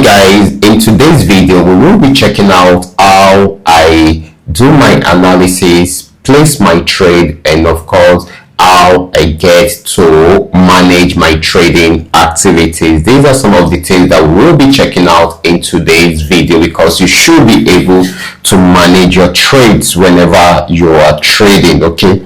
guys, in today's video we will be checking out how I do my analysis, place my trade, and of course how I get to manage my trading activities. These are some of the things that we'll be checking out in today's video, because you should be able to manage your trades whenever you are trading. Okay,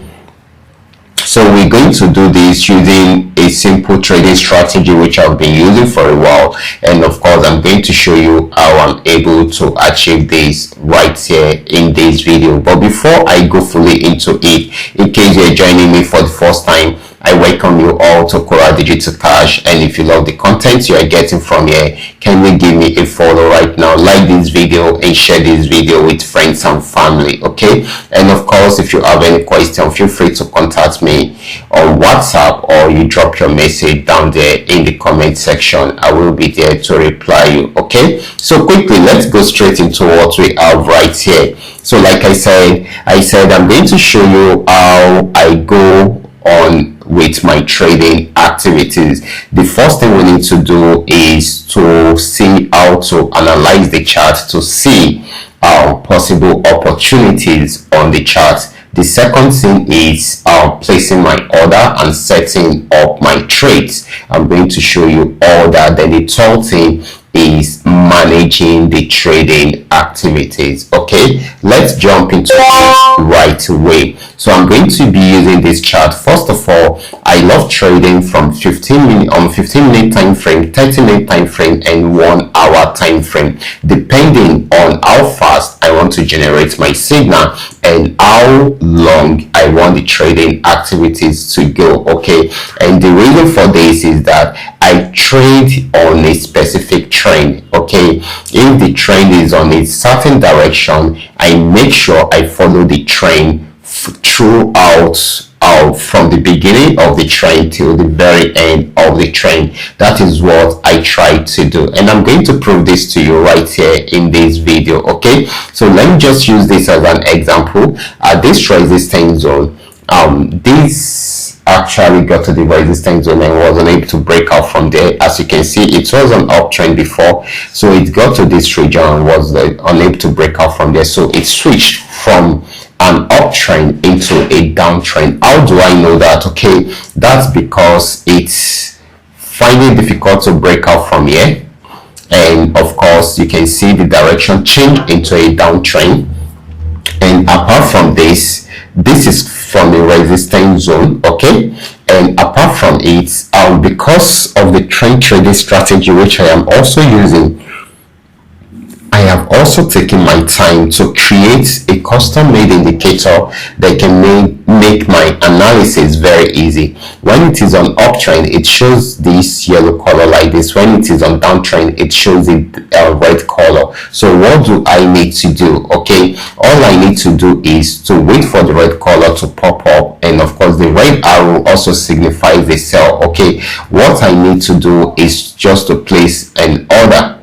so we're going to do this using a simple trading strategy which I've been using for a while, and of course I'm going to show you how I'm able to achieve this right here in this video. But before I go fully into it, in case you're joining me for the first time, I welcome you all to Qora Digital Cash, and if you love the content you are getting from here, can you give me a follow right now, like this video and share this video with friends and family. Okay, and of course if you have any question, feel free to contact me on WhatsApp, or you drop your message down there in the comment section. I will be there to reply you. Okay, so quickly let's go straight into what we have right here. So like I said I'm going to show you how I go on with my trading activities. The first thing we need to do is to see how to analyze the chart to see possible opportunities on the chart. The second thing is placing my order and setting up my trades. I'm going to show you all that. Then the third thing is managing the trading activities. Okay, let's jump into it right away. So I'm going to be using this chart. First of all, I love trading from 15-minute time frame, 30-minute time frame, and 1 hour time frame, depending on how fast I want to generate my signal and how long I want the trading activities to go. Okay, and the reason for this is that I trade on a specific trend. Okay, if the trend is on a certain direction, I make sure I follow the trend throughout, from the beginning of the trend till the very end of the trend. That is what I try to do, and I'm going to prove this to you right here in this video. Okay, so let me just use this as an example. At this resistance zone, this actually got to the resistance zone and wasn't able to break out from there. As you can see, it was an uptrend before, so it got to this region and was unable to break out from there, so it switched from an uptrend into a downtrend. How do I know that? Okay, that's because it's finding difficult to break out from here, and of course you can see the direction change into a downtrend. And apart from this is from the resistance zone. Okay, and apart from it, because of the trend trading strategy which I am also using, I have also taken my time to create a custom-made indicator that can make my analysis very easy. When it is on uptrend, it shows this yellow color like this. When it is on downtrend, it shows it red color. So what do I need to do? Okay, all I need to do is to wait for the red color to pop up, and of course the red arrow also signifies the sell. Okay, what I need to do is just to place an order.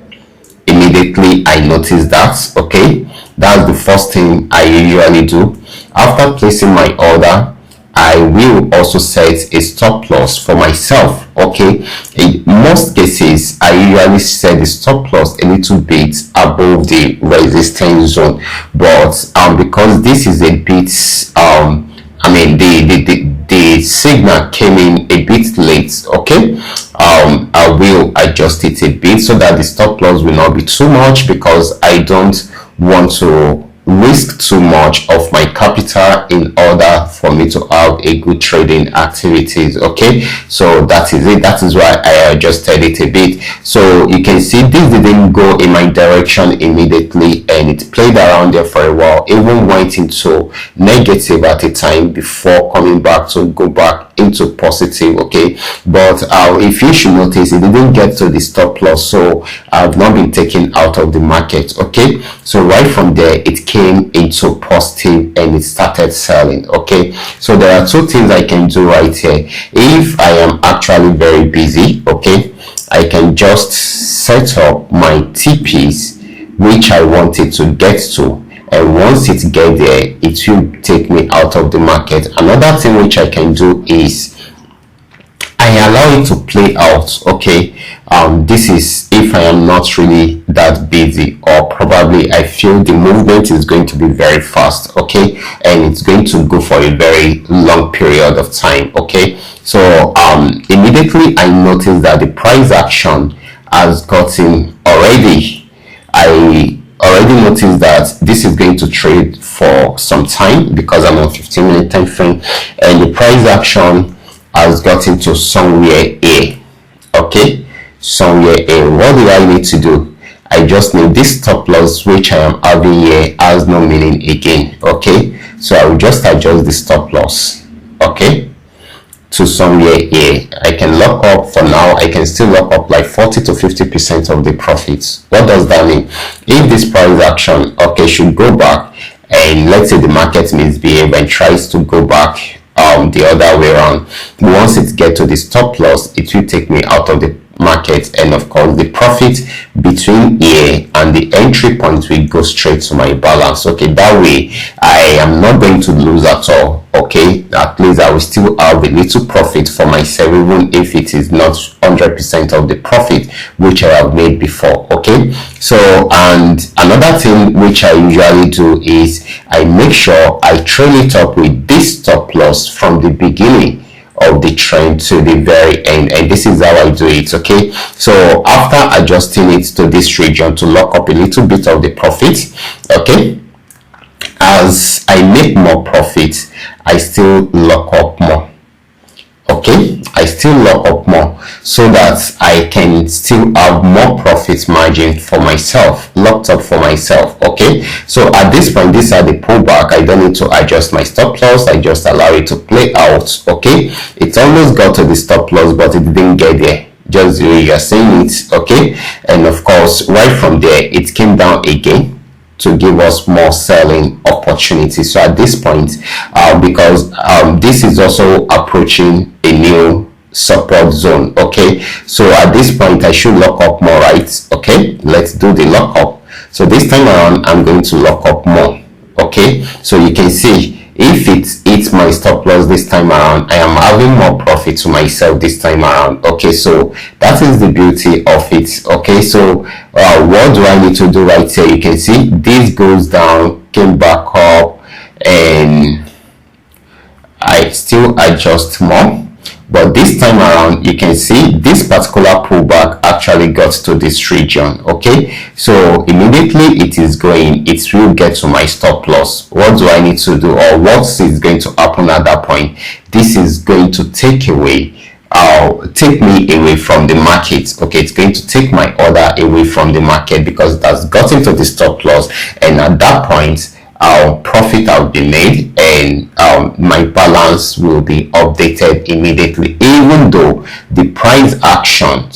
Immediately I notice that. Okay, that's the first thing I usually do. After placing my order, I will also set a stop loss for myself. Okay, in most cases I usually set the stop loss a little bit above the resistance zone, but because this is a bit the signal came in a bit late. Okay, I will adjust it a bit so that the stop loss will not be too much, because I don't want to risk too much of my capital in order for me to have a good trading activities. Okay, so that is it. That is why I adjusted it a bit. So you can see this didn't go in my direction immediately, and it played around there for a while, even went into negative at a time before coming back to go back into positive. Okay, but if you should notice, it didn't get to the stop loss, so I've not been taken out of the market. Okay, so right from there it came into positive and it started selling. Okay, so there are two things I can do right here. If I am actually very busy, okay, I can just set up my TPs which I wanted to get to, and once it get there, it will take me out of the market. Another thing which I can do is I allow it to play out. Okay, this is if I am not really that busy, or probably I feel the movement is going to be very fast. Okay, and it's going to go for a very long period of time. Okay, so immediately I notice that the price action has gotten already. I already noticed that this is going to trade for some time because I'm on 15-minute time frame, and the price action has gotten to somewhere A. Okay, somewhere A. What do I need to do? I just need this stop loss which I am having here has no meaning again. Okay, so I will just adjust the stop loss, okay, to somewhere A. I can lock up for now. I can still lock up like 40 to 50% of the profits. What does that mean? If this price action, okay, should go back, and let's say the market misbehave and tries to go back the other way around, once it gets to the stop loss, it will take me out of the market, and of course the profit between here and the entry point will go straight to my balance. Okay, that way I am not going to lose at all. Okay, at least I will still have a little profit for myself, even if it is not 100% of the profit which I have made before. Okay, so and another thing which I usually do is I make sure I trail it up with this stop loss from the beginning of the trend to the very end, and this is how I do it. Okay, so after adjusting it to this region to lock up a little bit of the profit, okay, as I make more profit, I still lock up more. Okay, I still lock up more so that I can still have more profit margin for myself, locked up for myself. Okay, so at this point, these are the pullback. I don't need to adjust my stop loss. I just allow it to play out. Okay, it almost got to the stop loss, but it didn't get there. Just the way you are saying it. Okay, and of course, right from there, it came down again to give us more selling opportunity. So at this point, because this is also approaching a new support zone. Okay, so at this point I should lock up more, right? Okay, let's do the lock up. So this time around I'm going to lock up more. Okay, so you can see if it hits my stop loss this time around, I am having more profit to myself this time around. Okay, so that is the beauty of it. Okay, so what do I need to do right here? You can see this goes down, came back up, and I still adjust more. But this time around, you can see this particular pullback actually got to this region. Okay, so immediately it is going, it will get to my stop loss. What do I need to do, or what is going to happen at that point? This is going to take me away from the market. Okay, it's going to take my order away from the market because it has gotten to the stop loss, and at that point our profit will be made, and my balance will be updated immediately, even though the price action,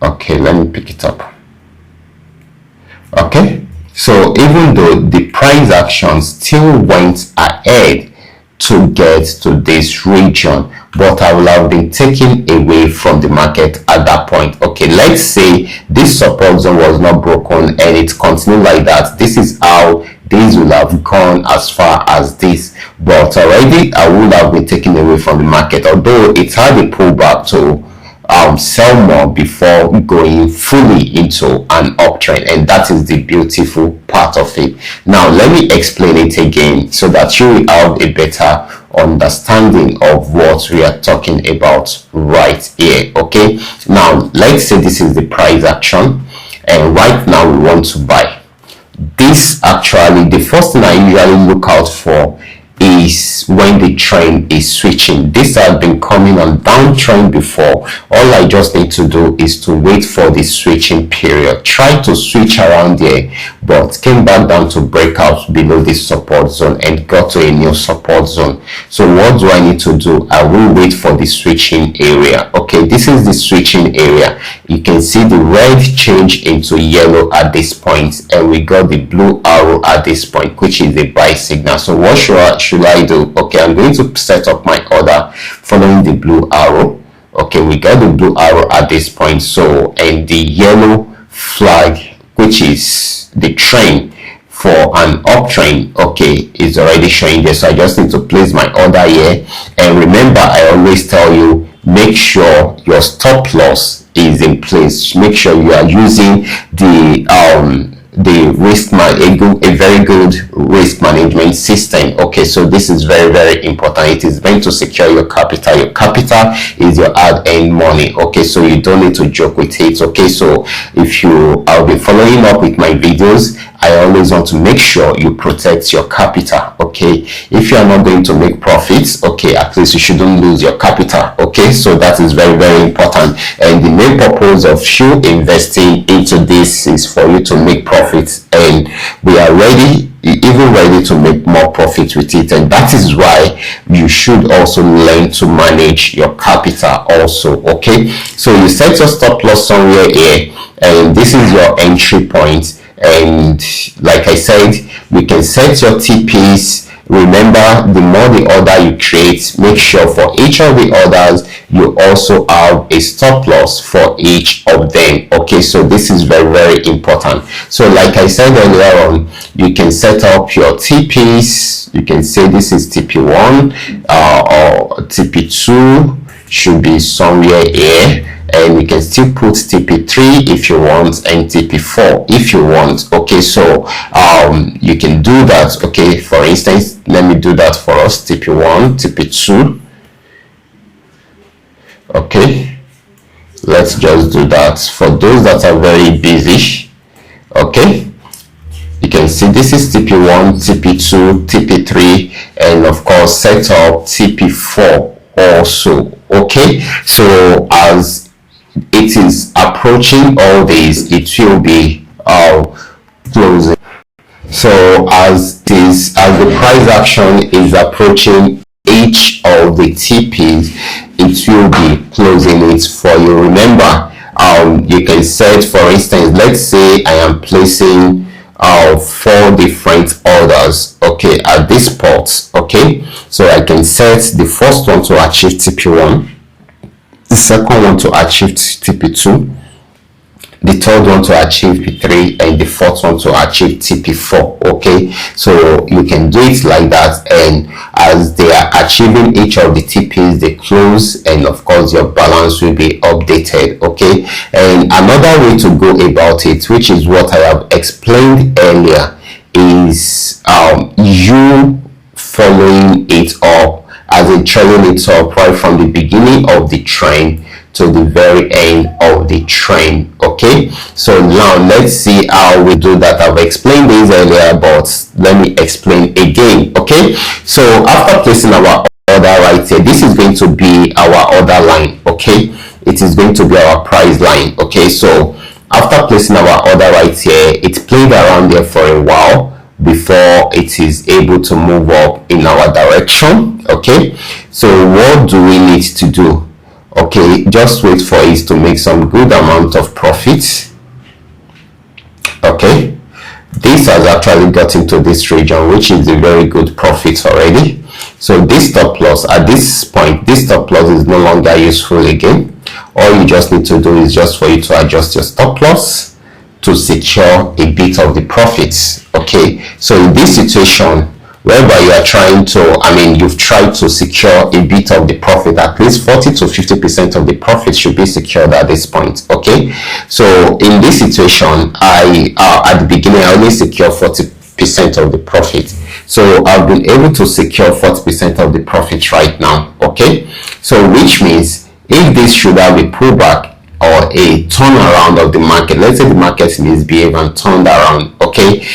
okay, let me pick it up. Okay, so even though the price action still went ahead to get to this region, but I will have been taken away from the market at that point. Okay, let's say this support zone was not broken and it continued like that. This is how this will have gone as far as this, but already I would have been taken away from the market, although it had a pullback to sell more before going fully into an uptrend, and that is the beautiful part of it. Now let me explain it again so that you will have a better understanding of what we are talking about right here. Okay, now let's say this is the price action, and right now we want to buy. This actually, the first thing I usually look out for is when the trend is switching. This has been coming on downtrend before. All I just need to do is to wait for the switching period. Try to switch around there, but came back down to break out below this support zone and got to a new support zone. So what do I need to do? I will wait for the switching area. Okay, this is the switching area. You can see the red change into yellow at this point, and we got the blue arrow at this point, which is the buy signal. So what should I do? Okay, I'm going to set up my order following the blue arrow. Okay, we got the blue arrow at this point, so, and the yellow flag, which is the trend for an uptrend. Okay, it's already showing there, so I just need to place my order here. And remember, I always tell you, make sure your stop loss is in place. Make sure you are using the a very good risk management system. Okay, so this is very, very important. It is meant to secure your capital. Your capital is your hard-earned money. Okay, so you don't need to joke with it. Okay, so if you I'll be following up with my videos, I always want to make sure you protect your capital. Okay, if you are not going to make profits, okay, at least you shouldn't lose your capital. Okay, so that is very, very important. And the main purpose of you investing into this is for you to make profits, and we are even ready to make more profit with it. And that is why you should also learn to manage your capital also. Okay, so you set your stop loss somewhere here, and this is your entry point. And like I said, you can set your TPs. Remember, the more the order you create, make sure for each of the orders you also have a stop loss for each of them. Okay, so this is very, very important. So like I said earlier on, you can set up your TPs. You can say this is TP1 or TP2 should be somewhere here, and you can still put TP3 if you want, and TP4 if you want. Okay, so you can do that. Okay, for instance, let me do that for us. TP1, TP2. Okay, let's just do that for those that are very busy. Okay, you can see this is TP1, TP2, TP3, and of course set up TP4 also. Okay, so as it is approaching all these, it will be closing. So as the price action is approaching each of the TPs, it will be closing it for you. Remember, you can set, for instance, let's say I am placing 4 different orders, okay, at this spot. Okay, so I can set the first one to achieve TP1, the second one to achieve TP2, the third one to achieve P3, and the fourth one to achieve TP4. Okay, so you can do it like that, and as they are achieving each of the TPs, they close, and of course your balance will be updated. Okay, and another way to go about it, which is what I have explained earlier, is you following it up, as in trailing it up right from the beginning of the trend to the very end of the trend. Okay, so now let's see how we do that. I've explained this earlier, but let me explain again. Okay, so after placing our order right here, this is going to be our order line. Okay, it is going to be our price line. Okay, so after placing our order right here, it played around there for a while before it is able to move up in our direction. Okay, so what do we need to do? Okay, just wait for it to make some good amount of profit. Okay, this has actually got into this region, which is a very good profit already. So this stop loss at this point, this stop loss is no longer useful again. All you just need to do is just for you to adjust your stop loss to secure a bit of the profits. Okay, so in this situation whereby you are trying to, you've tried to secure a bit of the profit, at least 40 to 50% of the profit should be secured at this point. Okay, so in this situation, at the beginning I only secure 40% of the profit, so I've been able to secure 40% of the profit right now. Okay, so which means if this should have a pullback or a turnaround of the market, let's say the market misbehaved and turned around, okay,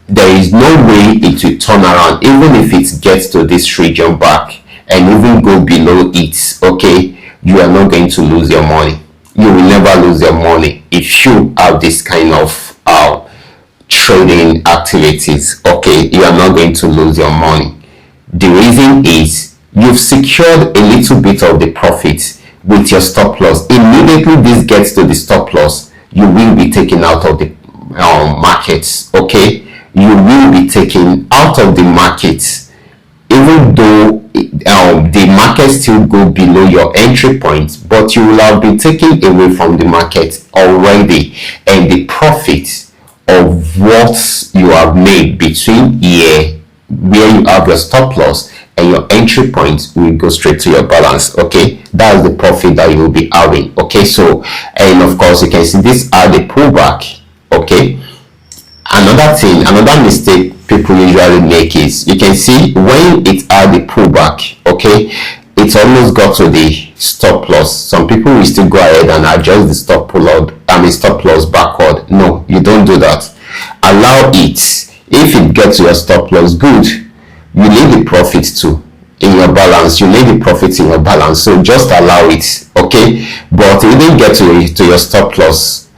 there is no way it will turn around, even if it gets to this region back and even go below it. Okay, you are not going to lose your money. You will never lose your money if you have this kind of trading activities. Okay, you are not going to lose your money. The reason is you've secured a little bit of the profit with your stop loss. Immediately this gets to the stop loss, you will be taken out of the markets. Okay, you will be taken out of the markets, even though the market still go below your entry point, but you will have been taken away from the market already, and the profit of what you have made between here where you have your stop loss and your entry point will go straight to your balance. Okay, that's the profit that you will be having. Okay, so and of course you can see these are the pullback. Okay, another thing, another mistake people usually make is you can see when it had the pullback, okay, it almost got to the stop loss. Some people will still go ahead and adjust the stop loss backward. No, you don't do that. Allow it. If it gets to your stop loss, good. You need the profit too in your balance. You need the profits in your balance, so just allow it. Okay, but it didn't get to your stop loss.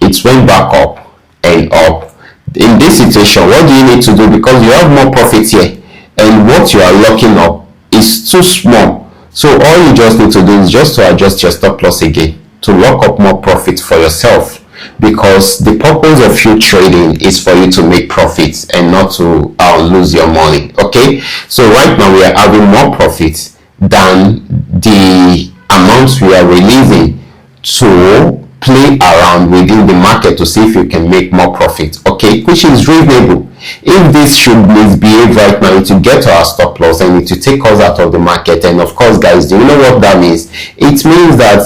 It went back up and up. In this situation, what do you need to do? Because you have more profit here and what you are locking up is too small, so all you just need to do is just to adjust your stop loss again to lock up more profit for yourself, because the purpose of you trading is for you to make profits and not to lose your money. Okay, so right now we are having more profit than the amounts we are releasing to play around within the market to see if you can make more profit. Okay, which is reasonable. If this should misbehave right now, it will get to our stop loss and it will take us out of the market. And of course, guys, do you know what that means? It means that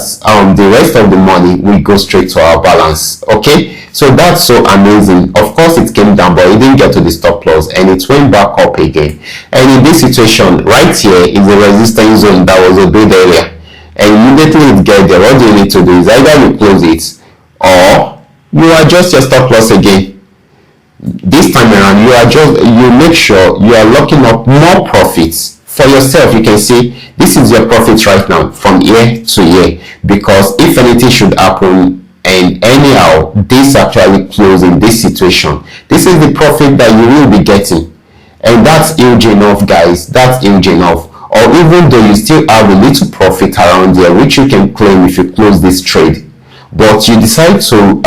the rest of the money will go straight to our balance. Okay, so that's so amazing. Of course it came down, but it didn't get to the stop loss and it went back up again. And in this situation right here is the resistance zone that was obeyed earlier, and immediately it gets there, what do you need to do is either you close it or you adjust your stop loss again. This time around you make sure you are locking up more profits for yourself. You can see this is your profit right now from year to year, because if anything should happen and anyhow this actually close in this situation, this is the profit that you will be getting, and that's huge enough, guys. That's huge enough. Or even though you still have a little profit around here which you can claim if you close this trade, but you decide to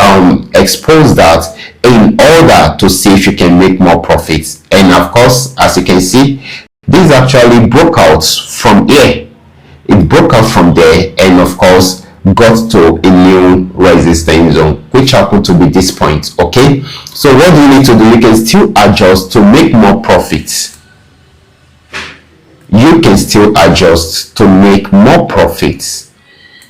expose that in order to see if you can make more profits. And of course, as you can see, this actually broke out from here. It broke out from there and of course got to a new resistance zone, which happened to be this point. Okay, so what do you need to do? You can still adjust to make more profits. You can still adjust to make more profits,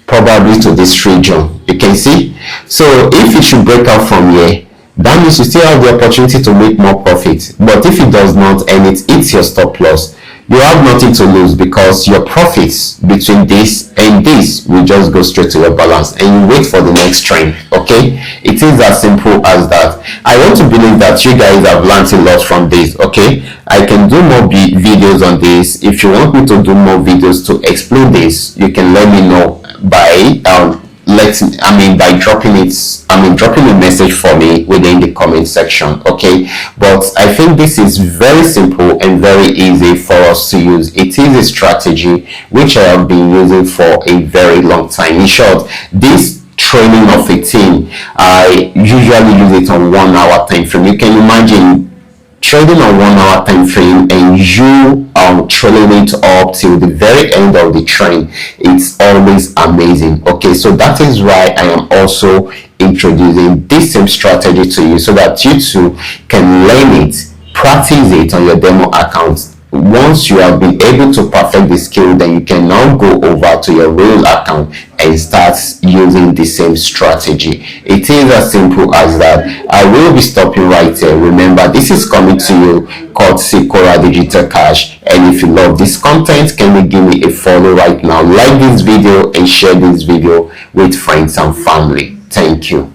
probably to this region. You can see, so if it should break out from here, that means you still have the opportunity to make more profit. But if it does not and it hits your stop loss, you have nothing to lose, because your profits between this and this will just go straight to your balance and you wait for the next trend. Okay, it is as simple as that. I want to believe that you guys have learned a lot from this. Okay, I can do more videos on this. If you want me to do more videos to explain this, you can let me know by dropping a message for me within the comment section. Okay, but I think this is very simple and very easy for us to use. It is a strategy which I have been using for a very long time. In short, this training of a team, I usually use it on 1 hour time frame. You can imagine trading on 1 hour time frame and you trailing it up till the very end of the trend. It's always amazing. Okay, so that is why I am also introducing this same strategy to you, so that you too can learn it, practice it on your demo account. Once you have been able to perfect the skill, then you can now go over to your real account and start using the same strategy. It is as simple as that. I will be stopping right there. Remember, this is coming to you courtesy Qora Digital Cash. And if you love this content, can you give me a follow right now? Like this video and share this video with friends and family. Thank you.